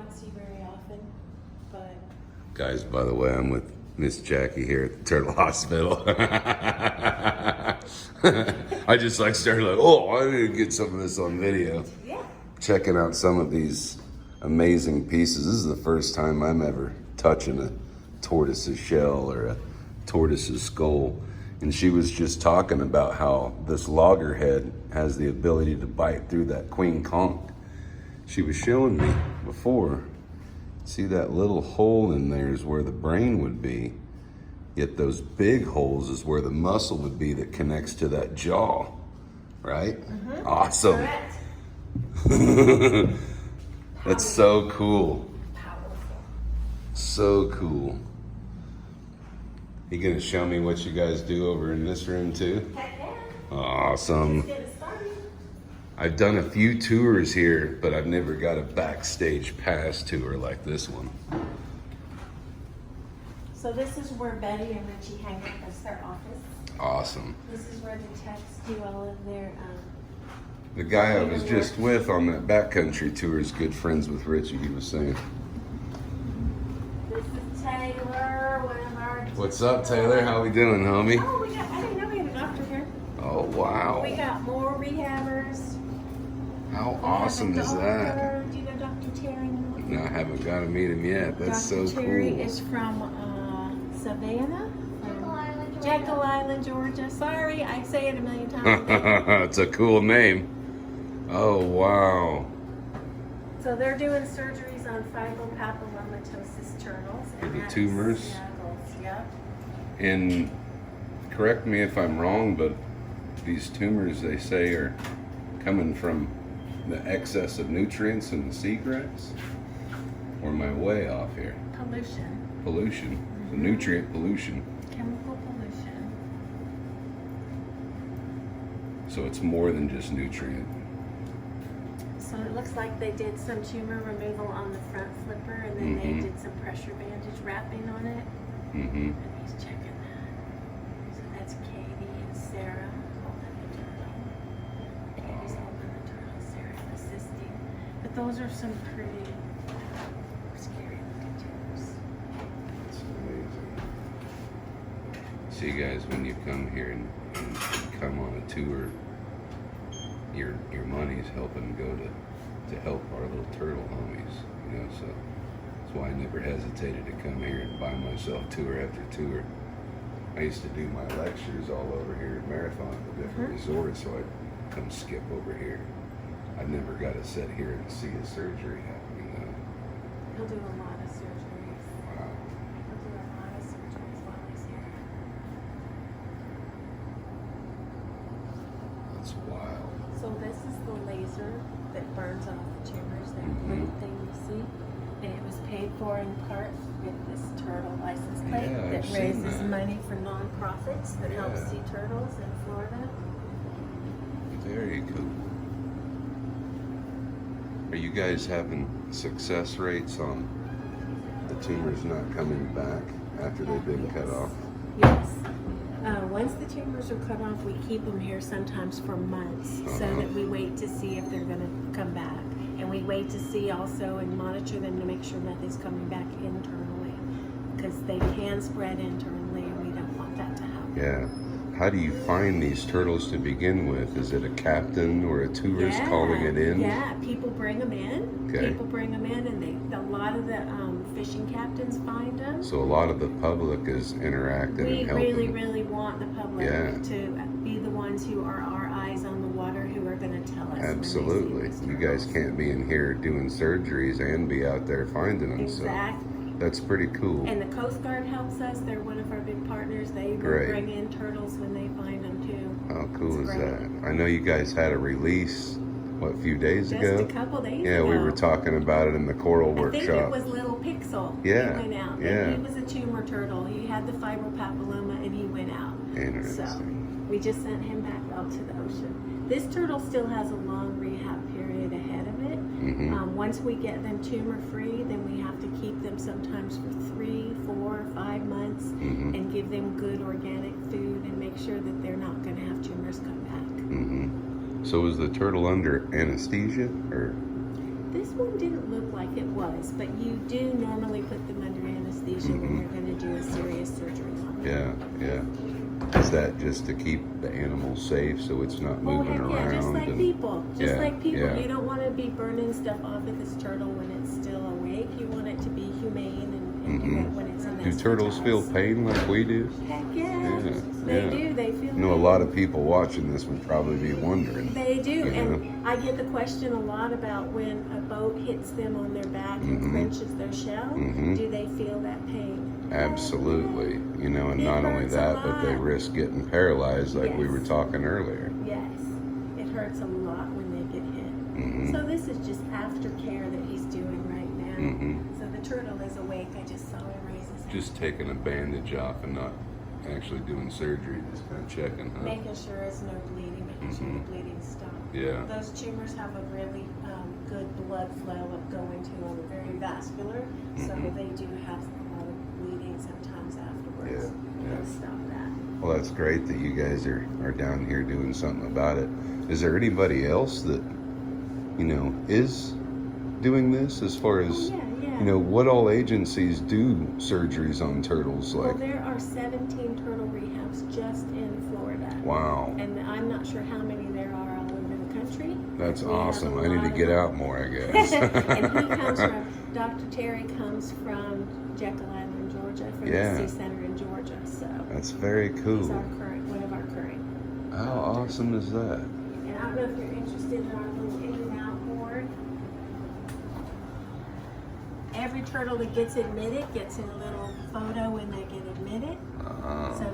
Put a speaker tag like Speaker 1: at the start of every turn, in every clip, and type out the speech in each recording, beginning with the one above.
Speaker 1: don't see very often, but
Speaker 2: Guys, by the way, I'm with Miss Jackie here at the Turtle Hospital. I just started oh, I need to get some of this on video.
Speaker 1: yeah.
Speaker 2: Checking out some of these amazing pieces. This is the first time I'm ever touching a tortoise's shell or a tortoise's skull. And she was just talking about how this loggerhead has the ability to bite through that queen conch. She was showing me before. See that little hole in there is where the brain would be. Yet those big holes is where the muscle would be that connects to that jaw. Right? Mm-hmm. Awesome.
Speaker 1: Correct.
Speaker 2: That's so cool.
Speaker 1: Powerful.
Speaker 2: So cool. You gonna show me what you guys do over in this room too?
Speaker 1: Heck yeah.
Speaker 2: Awesome.
Speaker 1: Let's get it started.
Speaker 2: I've done a few tours here, but I've never got a backstage pass tour like this one.
Speaker 1: So this is where Betty and Richie hang out. That's their office.
Speaker 2: Awesome.
Speaker 1: This is where the techs do all of their
Speaker 2: The guy I was just with on that backcountry tour is good friends with Richie, he was saying.
Speaker 1: This is Taylor, one of our...
Speaker 2: What's up, Taylor? How we doing, homie?
Speaker 1: Oh, I didn't know we had a doctor here.
Speaker 2: Oh, wow.
Speaker 1: We got more rehabbers.
Speaker 2: How awesome is that?
Speaker 1: Do you know Dr. Terry?
Speaker 2: No, I haven't got to meet him yet. That's
Speaker 1: Dr.
Speaker 2: so
Speaker 1: Terry
Speaker 2: cool.
Speaker 1: is from Savannah? Jekyll Island, Georgia. Sorry, I say it a million times.
Speaker 2: It's a cool name. Oh, wow.
Speaker 1: So they're doing surgeries on fibropapillomatosis turtles.
Speaker 2: For the
Speaker 1: that's
Speaker 2: tumors?
Speaker 1: snuggles, yep.
Speaker 2: And correct me if I'm wrong, but these tumors, they say, are coming from the excess of nutrients in the seagrass? Or am I way off here?
Speaker 1: Pollution.
Speaker 2: Pollution. The nutrient pollution.
Speaker 1: Chemical pollution.
Speaker 2: So it's more than just nutrient.
Speaker 1: So it looks like they did some tumor removal on the front flipper, and then they did some pressure bandage wrapping on it.
Speaker 2: Mm-hmm.
Speaker 1: And he's checking that. So that's Katie and Sarah holding the turtle. Katie's holding the turtle, Sarah's assisting. But those are some pretty scary looking tumors.
Speaker 2: It's amazing. See, guys, when you come here and come on a tour, your money's helping go to help our little turtle homies, you know, so that's why I never hesitated to come here and buy myself tour after tour. I used to do my lectures all over here at Marathon at the different resorts, so I'd come skip over here. I never got to sit here and see a surgery happening though.
Speaker 1: He'll do a lot of surgeries.
Speaker 2: Wow.
Speaker 1: He'll do a lot of surgeries while he's here.
Speaker 2: That's wild.
Speaker 1: So this is the laser that burns off the tumors, that blue thing you see. And it was paid for in part with this turtle license plate
Speaker 2: Yeah,
Speaker 1: that
Speaker 2: I've seen
Speaker 1: raises
Speaker 2: that.
Speaker 1: money for nonprofits that help
Speaker 2: Yeah.
Speaker 1: sea turtles in Florida.
Speaker 2: Very cool. Are you guys having success rates on the tumors not coming back after they've been cut off?
Speaker 1: Yes. Once the tumors are cut off, we keep them here sometimes for months so that we wait to see if they're going to come back. And we wait to see also and monitor them to make sure nothing's coming back internally, because they can spread internally and we don't want that to happen.
Speaker 2: Yeah. How do you find these turtles to begin with? Is it a captain or a tourist calling it in?
Speaker 1: Yeah, people bring them in.
Speaker 2: Okay.
Speaker 1: People bring them in, and a lot of the fishing captains find them.
Speaker 2: So a lot of the public is interacting
Speaker 1: We
Speaker 2: and helping.
Speaker 1: really want the public to be the ones who are our eyes on the water, who are going to tell us.
Speaker 2: Absolutely.
Speaker 1: When they see
Speaker 2: You
Speaker 1: these
Speaker 2: guys
Speaker 1: turtles.
Speaker 2: can't be in here doing surgeries and be out there finding them.
Speaker 1: Exactly.
Speaker 2: So that's pretty cool.
Speaker 1: And the Coast Guard helps us. They're one of our big partners. They will
Speaker 2: Great.
Speaker 1: bring in turtles when they find them too.
Speaker 2: How cool
Speaker 1: It's
Speaker 2: is
Speaker 1: great.
Speaker 2: that? I know you guys had a release, what, a few days
Speaker 1: Just
Speaker 2: ago?
Speaker 1: a couple days
Speaker 2: Yeah,
Speaker 1: ago.
Speaker 2: we were talking about it in the coral
Speaker 1: I think it
Speaker 2: workshop.
Speaker 1: was Little Pixel.
Speaker 2: Yeah,
Speaker 1: He went out.
Speaker 2: yeah.
Speaker 1: And he was a tumor turtle. He had the fibropapilloma and he went out.
Speaker 2: Interesting.
Speaker 1: So we just sent him back out to the ocean. This turtle still has a long rehab period ahead of it. Once we get them tumor free, then we have to keep them sometimes for 3, 4, 5 months and give them good organic food and make sure that they're not going to have tumors come back.
Speaker 2: So is the turtle under anesthesia or?
Speaker 1: This one didn't look like it was, but you do normally put them under anesthesia when you're going to do a serious surgery on them.
Speaker 2: Yeah. Is that just to keep the animal safe so it's not
Speaker 1: Oh,
Speaker 2: moving
Speaker 1: heck yeah,
Speaker 2: around?
Speaker 1: just like people. Just
Speaker 2: Yeah,
Speaker 1: like people.
Speaker 2: yeah.
Speaker 1: You don't want to be burning stuff off of this turtle when it's still awake. You want it to be humane and do it when it's in
Speaker 2: Do turtles feel pain like we do?
Speaker 1: Heck yeah.
Speaker 2: Yeah,
Speaker 1: They
Speaker 2: yeah.
Speaker 1: do. They feel
Speaker 2: I know a
Speaker 1: pain.
Speaker 2: lot of people watching this would probably be wondering.
Speaker 1: They do,
Speaker 2: You
Speaker 1: and I get the question a lot about when a boat hits them on their back and clenches their shell. Do they feel that pain?
Speaker 2: Absolutely. You know, and
Speaker 1: It
Speaker 2: not only
Speaker 1: hurts a
Speaker 2: that, but they
Speaker 1: lot.
Speaker 2: risk getting paralyzed like we
Speaker 1: Yes.
Speaker 2: were talking earlier.
Speaker 1: Yes, it hurts a lot when they get hit. So this is just aftercare that he's doing right now. So the turtle is awake. I just saw him raise his head.
Speaker 2: Just taking a bandage off and not actually doing surgery, just kind of checking, huh?
Speaker 1: Making sure there's no bleeding, making sure the bleeding stops.
Speaker 2: Yeah.
Speaker 1: Those tumors have a really good blood flow of going to them, very vascular, so they do have a lot of bleeding sometimes afterwards.
Speaker 2: Yeah,
Speaker 1: To stop that.
Speaker 2: Well, that's great that you guys are down here doing something about it. Is there anybody else that, you know, is doing this as far as,
Speaker 1: Yeah.
Speaker 2: you know, what all agencies do surgeries on turtles
Speaker 1: Well,
Speaker 2: like?
Speaker 1: there are 17 turtle rehabs just in Florida.
Speaker 2: Wow.
Speaker 1: And I'm not sure how many there are all over the country.
Speaker 2: That's
Speaker 1: We have
Speaker 2: awesome.
Speaker 1: a
Speaker 2: I need
Speaker 1: lot
Speaker 2: to
Speaker 1: of
Speaker 2: get
Speaker 1: them.
Speaker 2: out more, I guess.
Speaker 1: And he comes from, Dr. Terry comes from Jekyll Island, Georgia, from
Speaker 2: Yeah.
Speaker 1: the Sea Center in Georgia. So
Speaker 2: That's very
Speaker 1: he's
Speaker 2: cool.
Speaker 1: our current, one of our current.
Speaker 2: How awesome is that?
Speaker 1: And I don't know if you're interested in our little in and out board. Every turtle that gets admitted gets a little photo when they get admitted.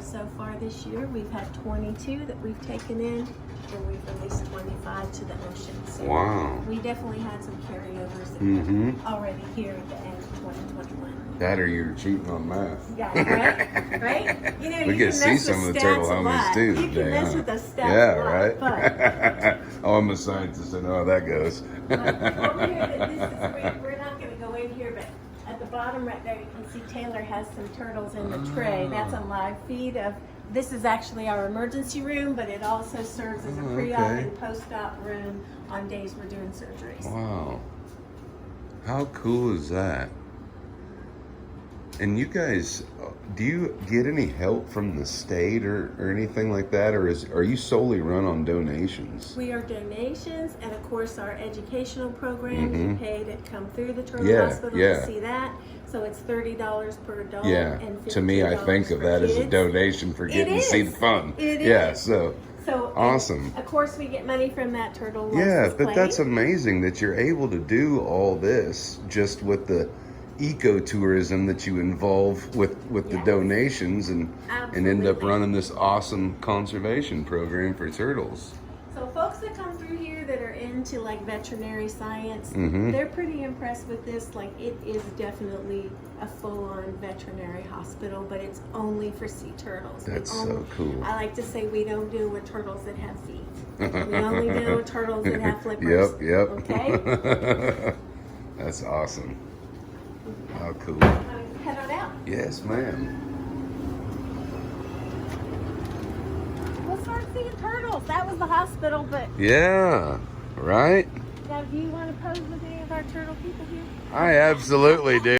Speaker 1: So far this year we've had 22 that we've taken in, and we've released 25 to the ocean. So
Speaker 2: Wow.
Speaker 1: we definitely had some carryovers that were already here at the end of 2021.
Speaker 2: That or you're cheating on math.
Speaker 1: Yeah, right? Right? You know,
Speaker 2: We
Speaker 1: you
Speaker 2: get to
Speaker 1: can
Speaker 2: see
Speaker 1: mess
Speaker 2: some
Speaker 1: with
Speaker 2: of the turtle
Speaker 1: stats a
Speaker 2: helmets
Speaker 1: lot.
Speaker 2: too
Speaker 1: You
Speaker 2: today,
Speaker 1: can mess
Speaker 2: huh?
Speaker 1: with the stats
Speaker 2: Yeah,
Speaker 1: a lot,
Speaker 2: right?
Speaker 1: but
Speaker 2: Oh, I'm a scientist. I know how that goes.
Speaker 1: over here, we're not going to go in here, but at the bottom right there, you can see Taylor has some turtles in the tray. That's a live feed of. This is actually our emergency room, but it also serves as a pre-op
Speaker 2: okay.
Speaker 1: and post-op room on days we're doing surgeries.
Speaker 2: Wow. How cool is that? And you guys, do you get any help from the state or anything like that? Or are you solely run on donations?
Speaker 1: We are donations, and of course our educational programs you pay to come through the Turtle
Speaker 2: Yeah,
Speaker 1: Hospital
Speaker 2: yeah.
Speaker 1: to see that. So it's $30 per adult.
Speaker 2: Yeah.
Speaker 1: And
Speaker 2: To me, I
Speaker 1: $52
Speaker 2: think of
Speaker 1: for
Speaker 2: that as a
Speaker 1: kids.
Speaker 2: donation for getting to see the
Speaker 1: is.
Speaker 2: fun.
Speaker 1: It
Speaker 2: Yeah,
Speaker 1: is.
Speaker 2: so.
Speaker 1: So and
Speaker 2: Awesome.
Speaker 1: Of course, we get money from that turtle. once
Speaker 2: Yeah,
Speaker 1: it's
Speaker 2: but that's
Speaker 1: claimed.
Speaker 2: amazing that you're able to do all this just with the ecotourism that you involve with the
Speaker 1: Yes.
Speaker 2: donations and end up
Speaker 1: Absolutely.
Speaker 2: running this awesome conservation program for turtles.
Speaker 1: So folks that come through here that are into like veterinary science,
Speaker 2: Mm-hmm.
Speaker 1: they're pretty impressed with this. Like it is definitely a full-on veterinary hospital, but it's only for sea turtles. We
Speaker 2: That's so
Speaker 1: only-
Speaker 2: cool.
Speaker 1: I like to say we don't deal with turtles that have feet. We only deal with turtles that have flippers.
Speaker 2: Yep.
Speaker 1: Okay.
Speaker 2: That's awesome. How cool.
Speaker 1: Head on out.
Speaker 2: Yes, ma'am.
Speaker 1: We'll start seeing turtles. That was the hospital, but
Speaker 2: Yeah, right?
Speaker 1: now do you want to pose with any of our turtle people here?
Speaker 2: I absolutely do.